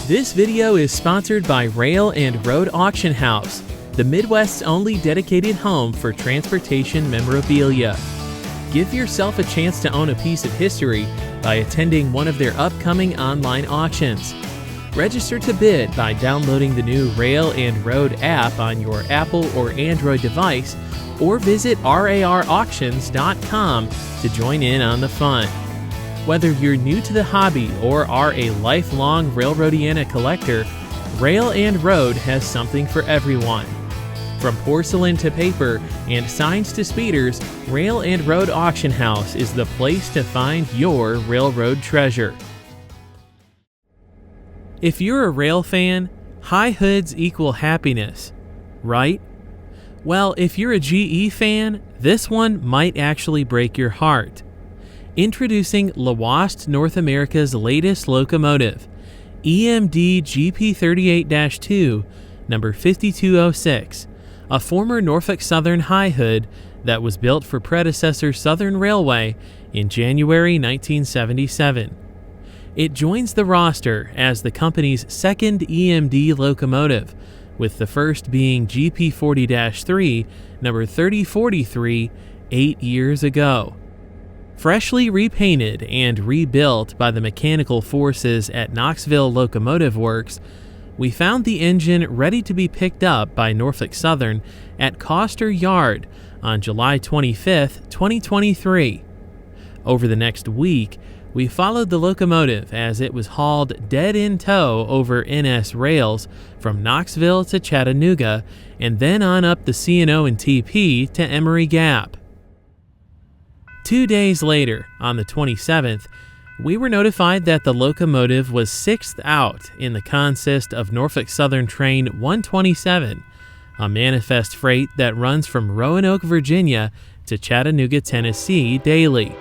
This video is sponsored by Rail and Road Auction House, the Midwest's only dedicated home for transportation memorabilia. Give yourself a chance to own a piece of history by attending one of their upcoming online auctions. Register to bid by downloading the new Rail and Road app on your Apple or Android device, or visit rarauctions.com to join in on the fun. Whether you're new to the hobby or are a lifelong Railroadiana collector, Rail and Road has something for everyone. From porcelain to paper and signs to speeders, Rail and Road Auction House is the place to find your railroad treasure. If you're a rail fan, high hoods equal happiness, right? Well, if you're a GE fan, this one might actually break your heart. Introducing Lhoist North America's latest locomotive, EMD GP38-2, number 5206, a former Norfolk Southern high hood that was built for predecessor Southern Railway in January 1977. It joins the roster as the company's second EMD locomotive, with the first being GP40-3, number 3043, 8 years ago. Freshly repainted and rebuilt by the mechanical forces at Knoxville Locomotive Works, we found the engine ready to be picked up by Norfolk Southern at Coster Yard on July 25, 2023. Over the next week, we followed the locomotive as it was hauled dead in tow over NS rails from Knoxville to Chattanooga and then on up the C&O and TP to Emory Gap. 2 days later, on the 27th, we were notified that the locomotive was sixth out in the consist of Norfolk Southern Train 127, a manifest freight that runs from Roanoke, Virginia to Chattanooga, Tennessee daily.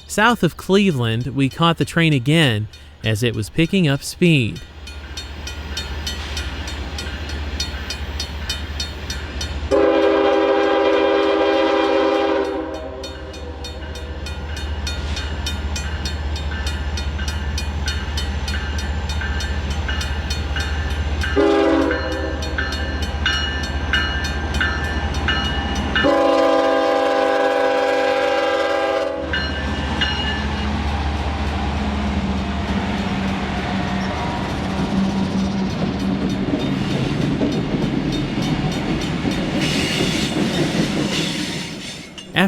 South of Cleveland, we caught the train again as it was picking up speed.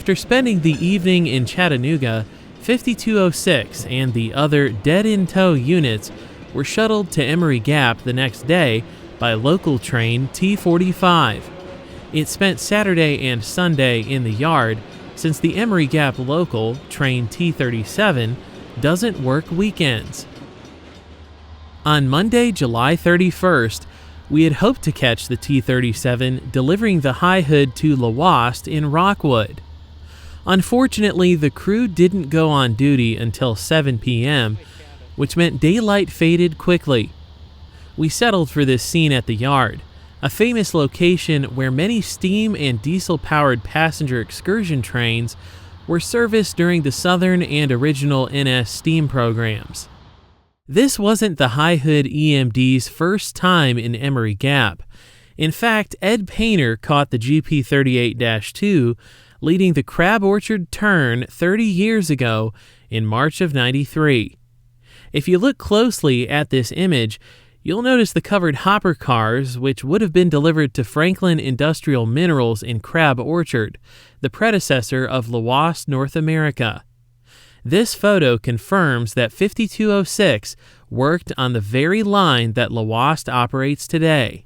After spending the evening in Chattanooga, 5206 and the other dead-in-tow units were shuttled to Emory Gap the next day by local train T45. It spent Saturday and Sunday in the yard since the Emory Gap local, train T37, doesn't work weekends. On Monday, July 31st, we had hoped to catch the T37 delivering the High Hood to Lhoist in Rockwood. Unfortunately, the crew didn't go on duty until 7 p.m., which meant daylight faded quickly. We settled for this scene at the yard, a famous location where many steam and diesel-powered passenger excursion trains were serviced during the Southern and original NS steam programs. This wasn't the High Hood EMD's first time in Emory Gap. In fact, Ed Painter caught the GP38-2 leading the Crab Orchard turn 30 years ago in March of '93. If you look closely at this image, you'll notice the covered hopper cars, which would have been delivered to Franklin Industrial Minerals in Crab Orchard, the predecessor of Lhoist North America. This photo confirms that 5206 worked on the very line that Lhoist operates today.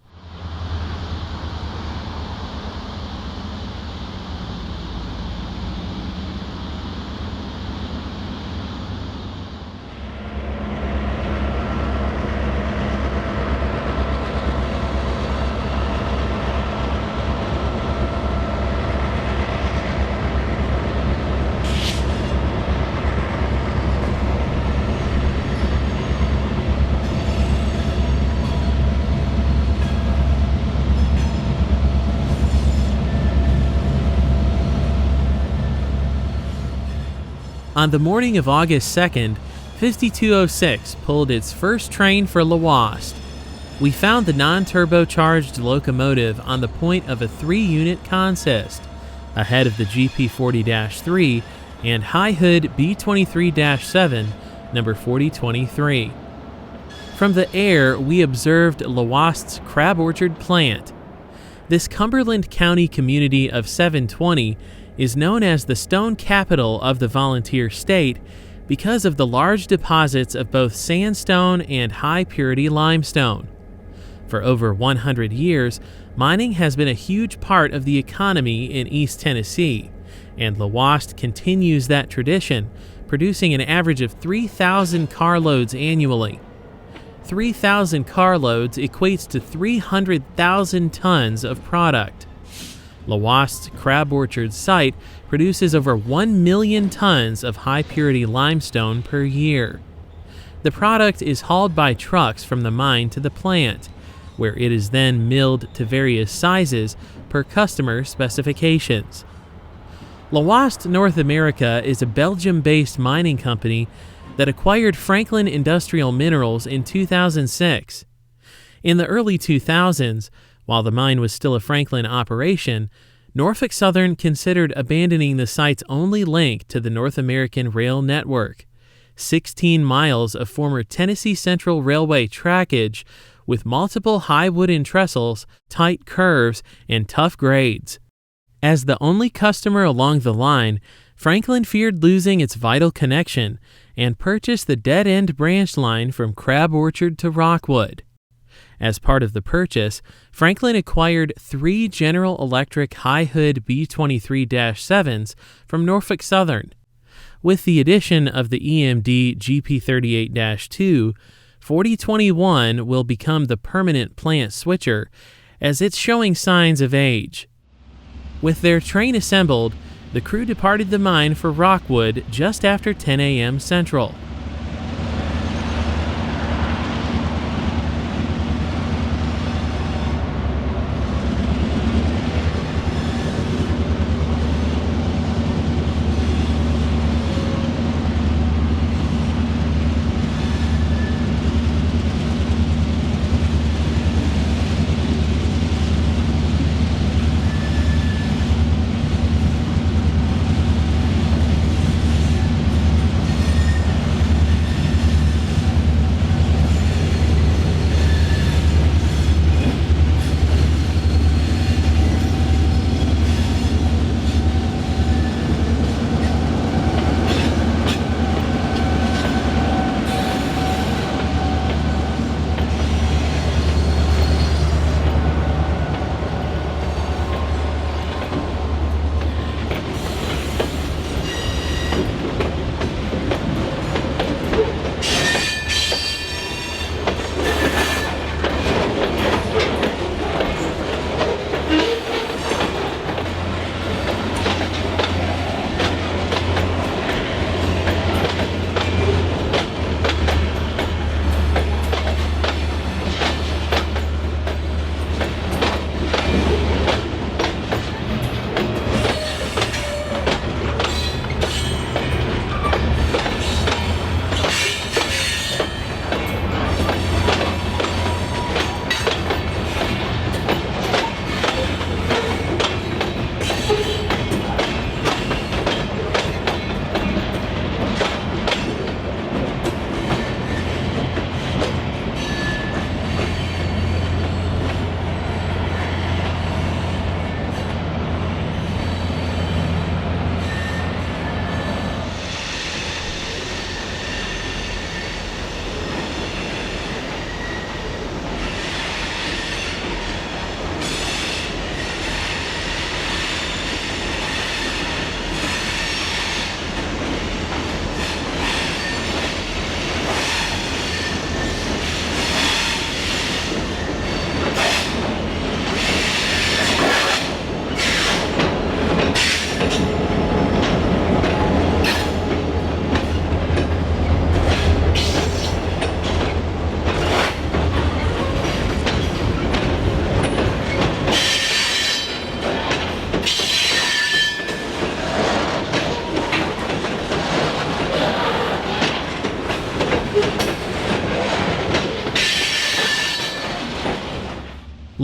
On the morning of August 2nd, 5206 pulled its first train for Lhoist. We found the non-turbocharged locomotive on the point of a 3-unit consist, ahead of the GP40-3 and High Hood B23-7, number 4023. From the air, we observed Lhoist's Crab Orchard plant. This Cumberland County community of 720 is known as the stone capital of the volunteer state because of the large deposits of both sandstone and high-purity limestone. For over 100 years, mining has been a huge part of the economy in East Tennessee, and Lhoist continues that tradition, producing an average of 3,000 carloads annually. 3,000 carloads equates to 300,000 tons of product. Lhoist's Crab Orchard site produces over 1 million tons of high-purity limestone per year. The product is hauled by trucks from the mine to the plant, where it is then milled to various sizes per customer specifications. Lhoist North America is a Belgium-based mining company that acquired Franklin Industrial Minerals in 2006. In the early 2000s, while the mine was still a Franklin operation, Norfolk Southern considered abandoning the site's only link to the North American rail network, 16 miles of former Tennessee Central Railway trackage with multiple high wooden trestles, tight curves, and tough grades. As the only customer along the line, Franklin feared losing its vital connection and purchased the dead-end branch line from Crab Orchard to Rockwood. As part of the purchase, Franklin acquired 3 General Electric High Hood B23-7s from Norfolk Southern. With the addition of the EMD GP38-2, 4021 will become the permanent plant switcher, as it's showing signs of age. With their train assembled, the crew departed the mine for Rockwood just after 10 a.m. Central.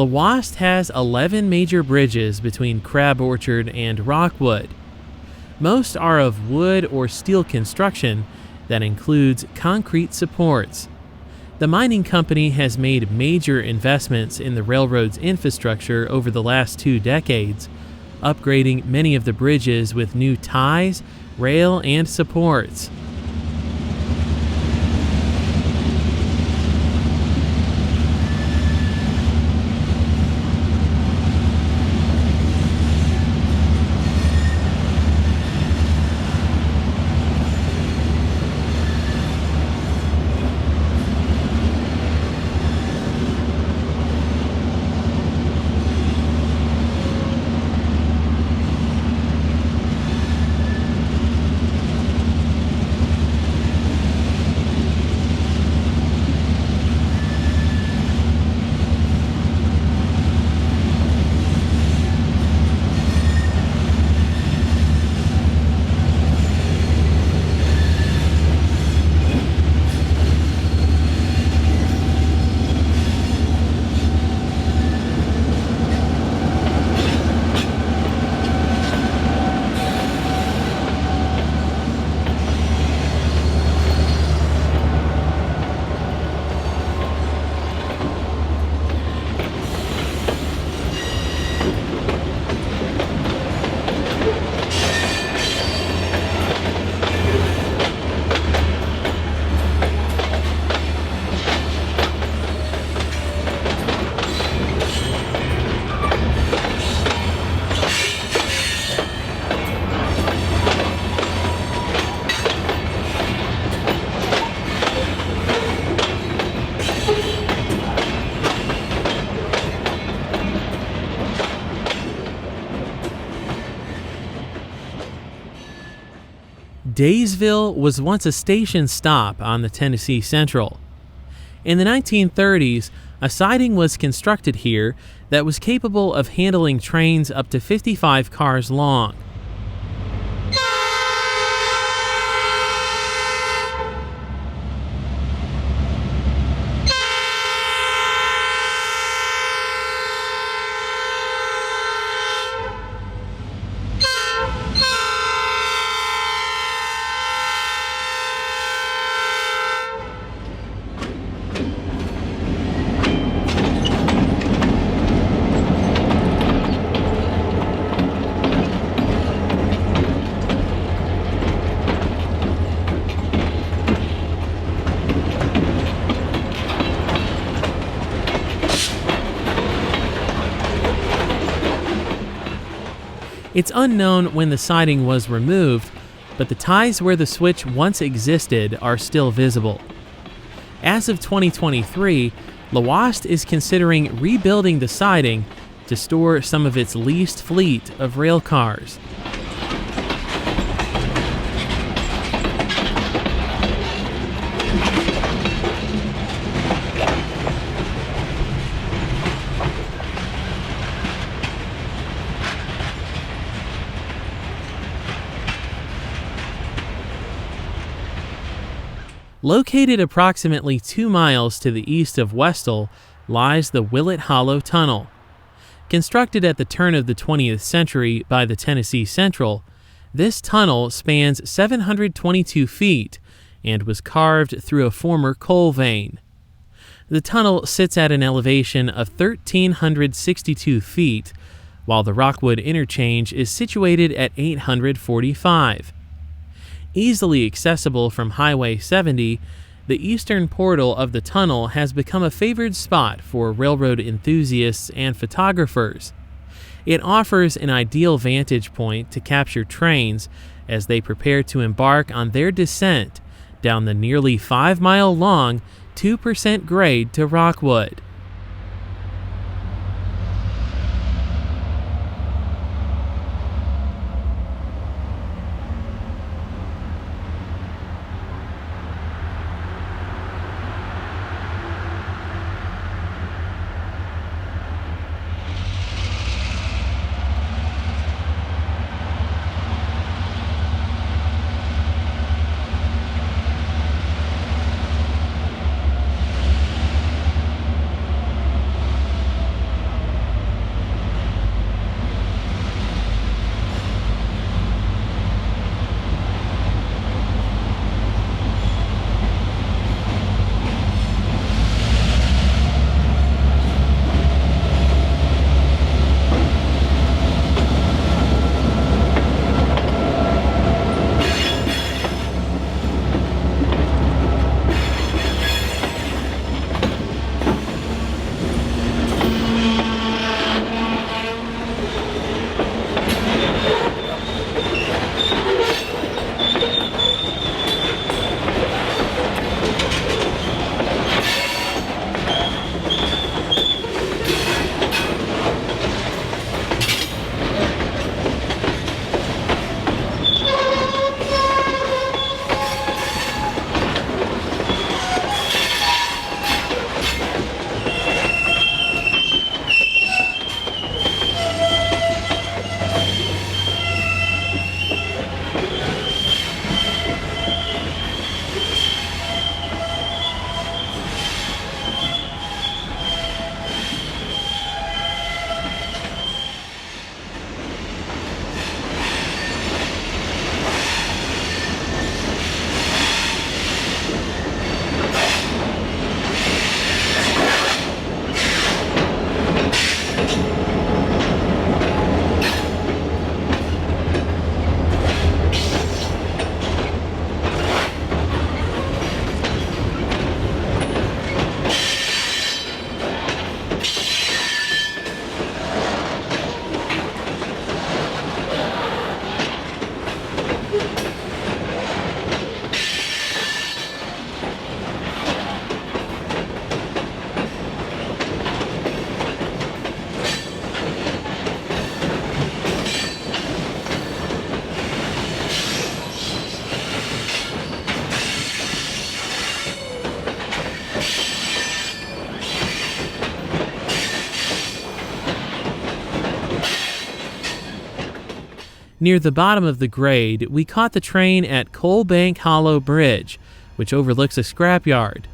Lhoist has 11 major bridges between Crab Orchard and Rockwood. Most are of wood or steel construction that includes concrete supports. The mining company has made major investments in the railroad's infrastructure over the last 2 decades, upgrading many of the bridges with new ties, rail, and supports. Daysville was once a station stop on the Tennessee Central. In the 1930s, a siding was constructed here that was capable of handling trains up to 55 cars long. It's unknown when the siding was removed, but the ties where the switch once existed are still visible. As of 2023, Lhoist is considering rebuilding the siding to store some of its leased fleet of rail cars. Located approximately 2 miles to the east of Westall lies the Willett Hollow Tunnel. Constructed at the turn of the 20th century by the Tennessee Central, this tunnel spans 722 feet and was carved through a former coal vein. The tunnel sits at an elevation of 1,362 feet, while the Rockwood interchange is situated at 845. Easily accessible from Highway 70, the eastern portal of the tunnel has become a favored spot for railroad enthusiasts and photographers. It offers an ideal vantage point to capture trains as they prepare to embark on their descent down the nearly 5-mile-long 2% grade to Rockwood. Near the bottom of the grade, we caught the train at Coal Bank Hollow Bridge, which overlooks a scrapyard.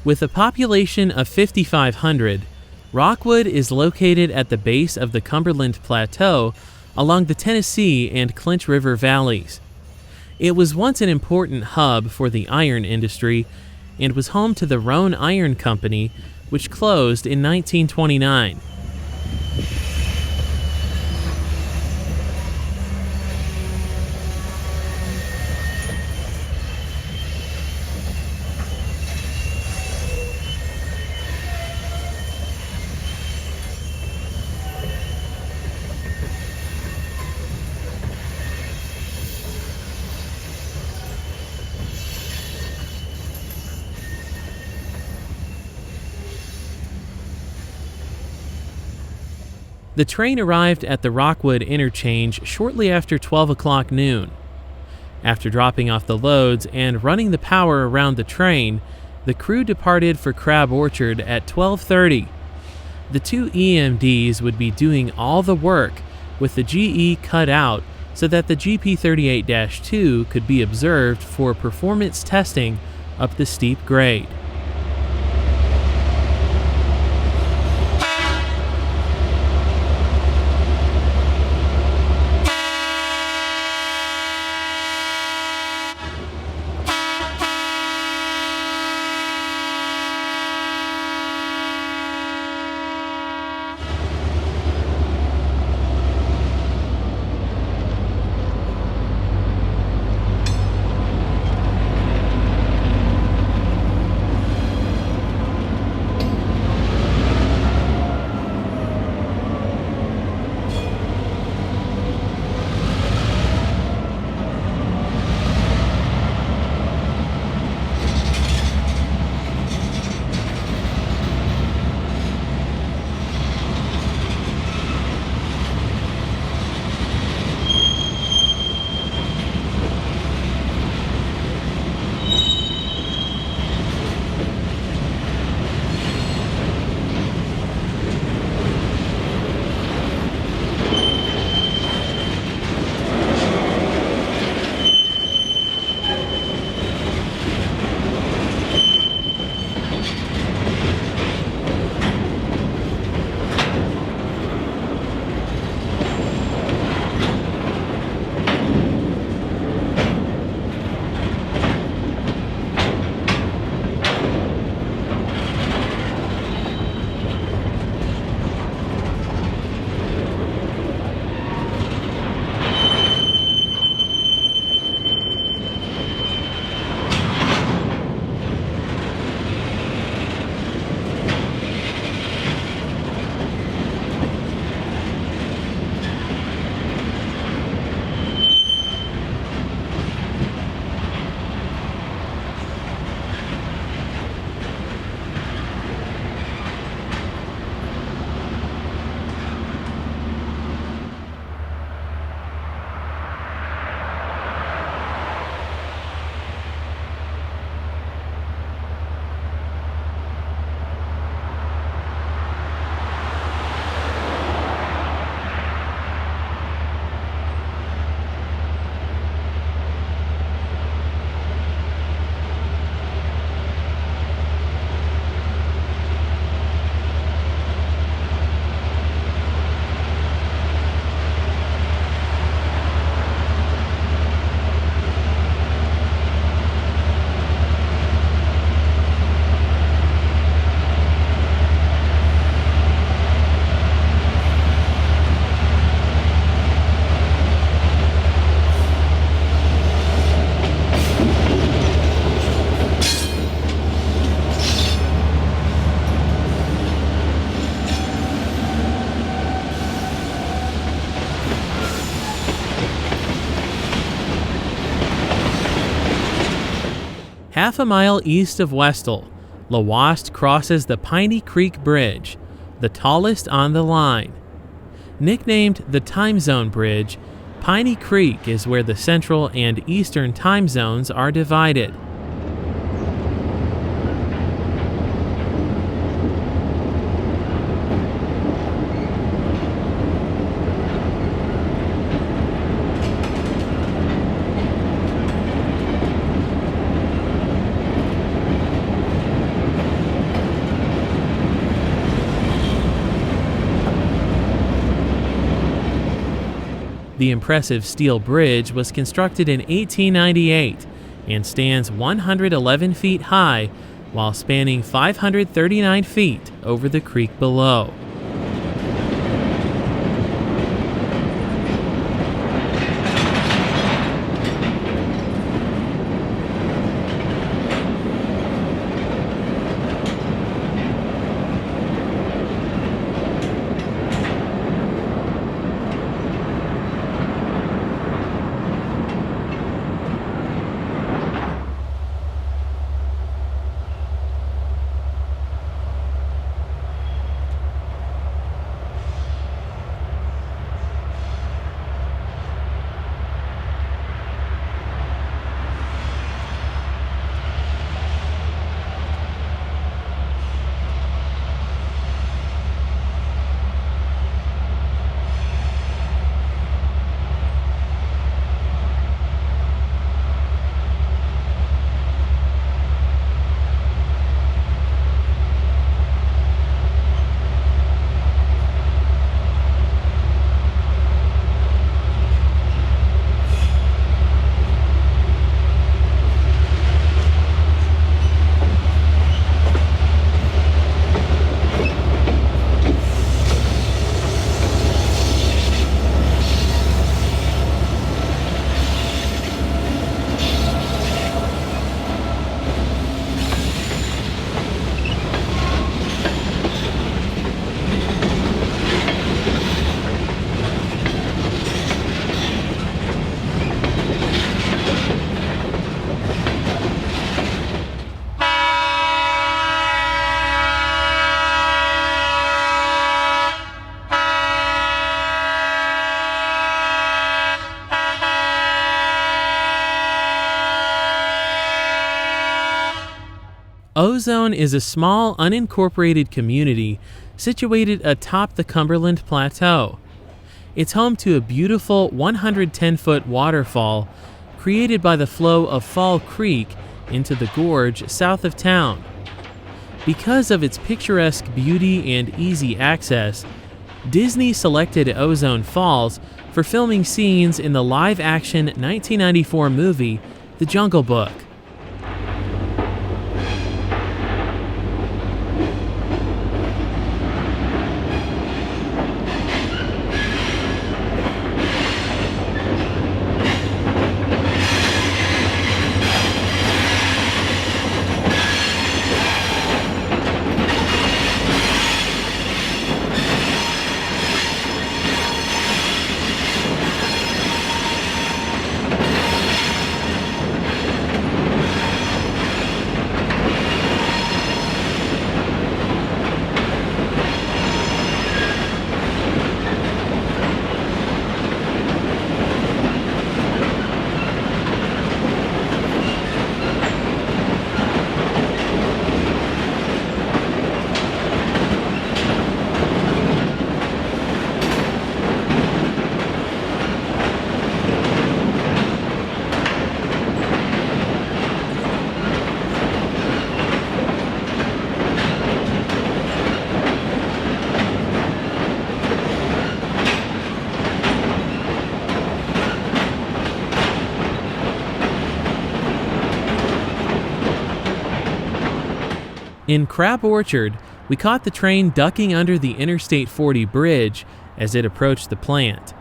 With a population of 5,500, Rockwood is located at the base of the Cumberland Plateau along the Tennessee and Clinch River valleys. It was once an important hub for the iron industry and was home to the Roan Iron Company, which closed in 1929. The train arrived at the Rockwood interchange shortly after 12 o'clock noon. After dropping off the loads and running the power around the train, the crew departed for Crab Orchard at 12:30. The two EMDs would be doing all the work, with the GE cut out so that the GP38-2 could be observed for performance testing up the steep grade. Half a mile east of Westall, Lhoist crosses the Piney Creek Bridge, the tallest on the line. Nicknamed the Time Zone Bridge, Piney Creek is where the Central and Eastern time zones are divided. The impressive steel bridge was constructed in 1898 and stands 111 feet high while spanning 539 feet over the creek below. Ozone is a small, unincorporated community situated atop the Cumberland Plateau. It's home to a beautiful 110-foot waterfall created by the flow of Fall Creek into the gorge south of town. Because of its picturesque beauty and easy access, Disney selected Ozone Falls for filming scenes in the live-action 1994 movie, The Jungle Book. In Crab Orchard, we caught the train ducking under the Interstate 40 bridge as it approached the plant.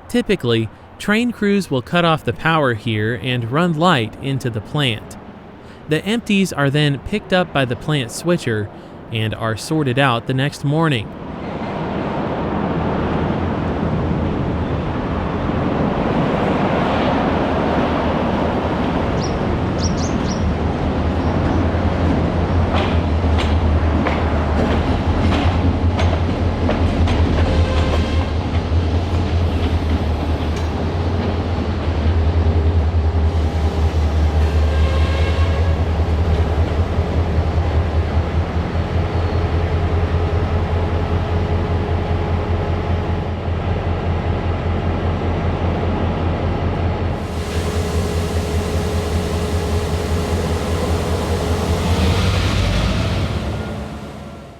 Typically, train crews will cut off the power here and run light into the plant. The empties are then picked up by the plant switcher and are sorted out the next morning.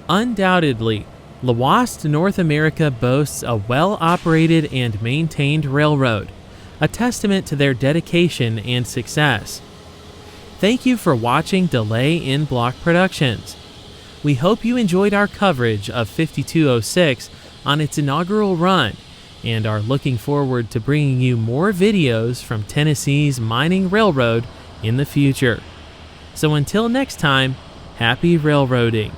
Undoubtedly, Lhoist North America boasts a well-operated and maintained railroad, a testament to their dedication and success. Thank you for watching Delay in Block Productions. We hope you enjoyed our coverage of 5206 on its inaugural run and are looking forward to bringing you more videos from Tennessee's mining railroad in the future. So until next time, happy railroading.